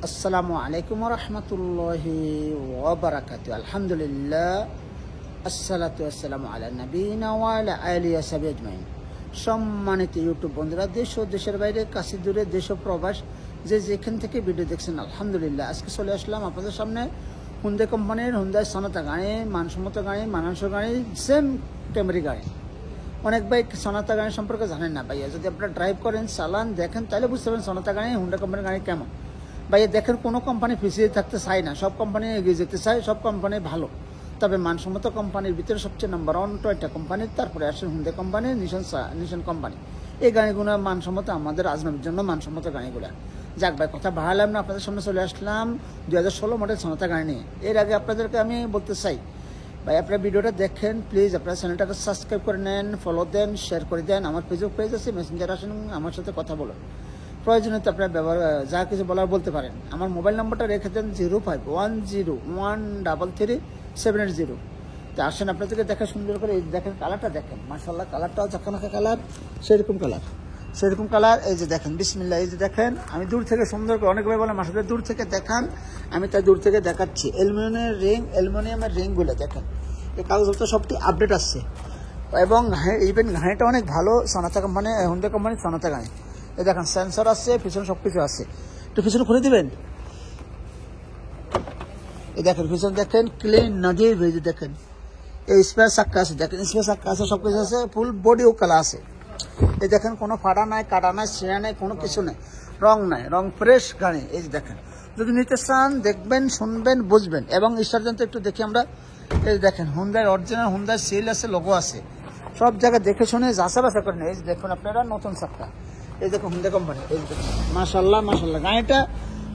আসসালামু আলাইকুম রহমতুল্লাহি ওয়া বারাকাতুহু। আলহামদুলিল্লাহ, আসসালাতু ওয়াসসালামু আলা নবিয়িনা ওয়া আলা আলিহি ওয়া সাহবিহি আজমাইন। সম্মানিত ইউটিউব বন্ধুরা, দেশ ও দেশের বাইরে, কাছে দূরে, দেশ ও প্রবাস, যে যেখান থেকে ভিডিও দেখছেন, আলহামদুলিল্লাহ আজকে চলে আসলাম আপনাদের সামনে হুন্ডাই কোম্পানির হুন্ডাই সনাতা গাড়ি, মানসম্মত গাড়ি, মানানসই গাড়ি, সেম ক্যামেরি গাড়ি। অনেক ভাই সনাতা গাড়ি সম্পর্কে জানেন না ভাইয়া, যদি আপনারা ড্রাইভ করেন, চালান, দেখেন, তাহলে বুঝতে পারেন সনাতা গাড়ি, হুন্ডা কোম্পানির গাড়ি কেমন। ভাইয়া দেখেন, কোনো কোম্পানি পিছিয়ে থাকতে চায় না, সব কোম্পানি এগিয়ে যেতে চায়, সব কোম্পানি ভালো। তবে মানসম্মত কোম্পানির ভিতরে সবচেয়ে নাম্বার ওয়ান টয়োটা কোম্পানির, তারপরে আসে হুন্ডাই কোম্পানি, নিশান কোম্পানি। এই গাড়িগুলো মানসম্মত, আমাদের আজনবীর জন্য মানসম্মত গাড়িগুলো। যাক ভাই, কথা বাড়ালাম না, আপনাদের সামনে চলে আসলাম 2016 মডেল সনাতা গাড়ি নিয়ে। এর আগে আপনাদেরকে আমি বলতে চাই, ভাই আপনারা ভিডিওটা দেখেন, প্লিজ আপনারা চ্যানেলটাকে সাবস্ক্রাইব করে নেন, ফলো দেন, শেয়ার করে দেন। আমার ফেসবুক পেজ আছে, মেসেঞ্জার আসেন, আমার সাথে কথা বলুন। প্রয়োজনীয় তো আপনার ব্যবহার যা কিছু বলার বলতে পারেন। আমার মোবাইল নম্বরটা রেখে দেন 0510133780। তো আসেন আপনাদেরকে দেখা সুন্দর করে, এই দেখেন কালারটা দেখেন, মাশাআল্লাহ কালারটাও ঝাঁকানাকা কালার, সেরকম কালার। এই যে দেখেন, বিসমিল্লাহ, এই যে দেখেন, আমি দূর থেকে সুন্দর করে, অনেক ভাই বলে মাসাদের দূর থেকে দেখান, আমি তাই দূর থেকে দেখাচ্ছি। অ্যালুমিনিয়ামের রিংগুলো দেখেন, এই কাগজপত্র সবটি আপডেট আসছে, এবং ইভেন গাড়িটা অনেক ভালো, সনাতা কোম্পানি, হুন্ডা কোম্পানির সনাতা গাড়ি। এই দেখেন সেন্সর আছে, পিছনে সব কিছু আছে। একটু পিছনে খুলে দিবেন। এই দেখেন পিছনে দেখেন, ক্লিন নদীর ভেজে দেখেন, এই স্পেয়ার চাক্কা আছে, দেখেন স্পেয়ার চাক্কা আছে, সব কিছু আছে, ফুল বডিও কালা আছে। এই দেখেন, কোনো ফাটা নাই, কাটা নাই, ছিঁড়া নাই, কোনো কিছু নেই, রং নাই, রং ফ্রেশ গাড়ি। এই যে দেখেন, যদি নিতে চান দেখবেন, শুনবেন, বুঝবেন। এবং স্টারজনটা একটু দেখি আমরা। এই দেখেন, হুন্ডাই অরিজিনাল, হুন্ডাই সিল আছে, লোগো আছে, সব জায়গায় দেখে শুনে যাচা বাছা করেন। এই যে দেখুন আপনারা, নতুন চাক্কা, এই দেখুন হুন্ডা কোম্পানি। এই দেখুন, মাশাআল্লাহ গাড়িটা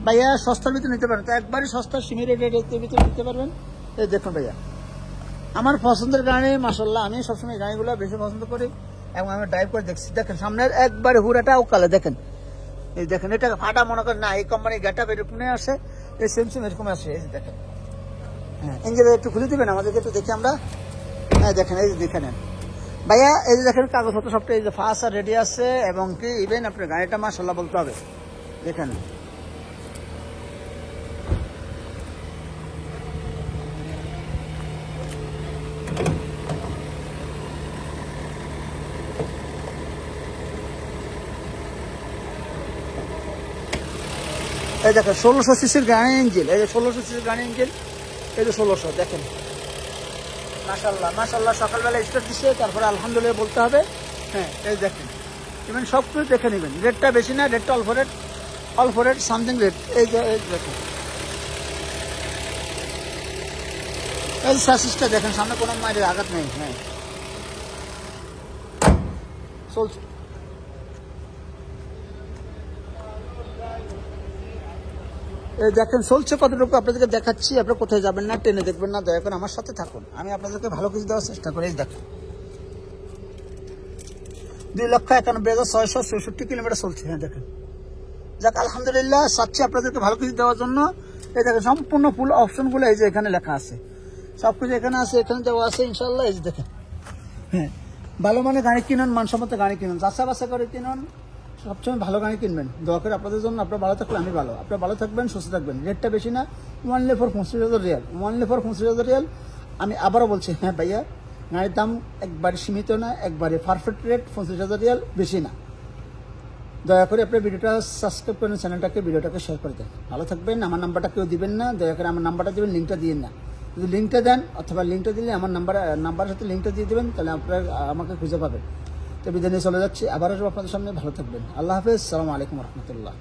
ভাইয়া সস্তার ভিতরে নিতে পারেন, তো একবারই সস্তা, সীমিত রেটের ভিতরে নিতে পারবেন। এই দেখুন ভাইয়া, আমার পছন্দের গাড়ি, মাশাআল্লাহ আমি সবসময় গাড়িগুলো বেশি পছন্দ করি, এবং আমি ড্রাইভ করে দেখছি। দেখেন সামনের একবারে হুড়াটাও কালো, দেখেন, এই দেখেন, এটা ফাটা মনে করেন না, এই কোম্পানি গেট আপ এরকম আসে, এই সেম এরকম আসে। এই দেখেন, হ্যাঁ, ইঞ্জিন একটু খুলে দিবেন আমাদেরকে, একটু দেখি আমরা। হ্যাঁ দেখেন, এই যে দেখে নেন ভাইয়া, এই যে দেখেন কাগজপত্র সবটা, এই যে ফার্স্ট আর রেডি আছে, এবং কি ইভেন আপনার গাড়িটা মাশাআল্লাহ বলতে হবে। দেখেন, এই দেখেন 1600 সিসির গাড়ি ইঞ্জিন, এই যে 1600 সিসির গাড়ি ইঞ্জিন, এই যে 1600 দেখেন, মাশাআল্লাহ সকালবেলা স্টার্ট দিচ্ছে, তারপরে আলহামদুলিল্লাহ বলতে হবে। হ্যাঁ, এই দেখেন, ইভেন সব কিছু দেখে নেবেন, রেটটা বেশি না, রেটটা অল্প রেট সামথিং রেট। এই যে দেখেন, এই সাসিসটা দেখেন, সামনে কোনো মায়ের আঘাত নেই। হ্যাঁ, চলছে। এই দেখেন চলছে কতটুকু, আপনাদেরকে দেখাচ্ছি। আপনারা কোথায় যাবেন না, ট্রেনে দেখবেন না, দয়া করে আমার সাথে থাকুন, আমি আপনাদেরকে ভালো কিছু দেওয়ার চেষ্টা করি। এই দেখেন 2,91,666 কিলোমিটার চলছে। হ্যাঁ দেখেন, যাক আলহামদুলিল্লাহ, চাচ্ছি আপনাদেরকে ভালো কিছু দেওয়ার জন্য। এই দেখেন সম্পূর্ণ ফুল অপশনগুলো এই যে এখানে লেখা আছে, সব কিছু এখানে আছে, এখানে দেওয়া আছে ইনশাল্লাহ। এই যে দেখেন, হ্যাঁ, ভালো মানে গাড়ি কিনুন, মানসম্মত গাড়ি কিনুন, যাচা বাছা করে কিনুন, সবসময় ভালো গাড়ি কিনবেন। দয়া করে আপনাদের জন্য, আপনারা ভালো থাকলে আমি ভালো, আপনারা ভালো থাকবেন, সুস্থ থাকবেন। রেটটা বেশি না, only for 25,000 Real, only for 25,000 Real. আমি আবারও বলছি, হ্যাঁ ভাইয়া, গাড়ির দাম একবারে সীমিত না, একবারে পারফেক্ট রেট, 25,000 রিয়াল, বেশি না। দয়া করে আপনার ভিডিওটা সাবস্ক্রাইব করেন, চ্যানেলটাকে, ভিডিওটাকে শেয়ার করে দেন। ভালো থাকবেন। আমার নাম্বারটা কেউ দিবেন না, দয়া করে আমার নাম্বারটা দেবেন, লিঙ্কটা দিন না। যদি লিঙ্কটা দেন, অথবা লিঙ্কটা দিলে আমার নাম্বারের সাথে লিঙ্কটা দিয়ে দেবেন, তাহলে আপনারা আমাকে খুঁজে পাবেন। তো বিদায় নিয়ে চলে যাচ্ছি, আবার আসবো আপনাদের সামনে। ভালো থাকবেন, আল্লাহ হাফেজ, সালামু আলাইকুম রহমতুল্লাহ।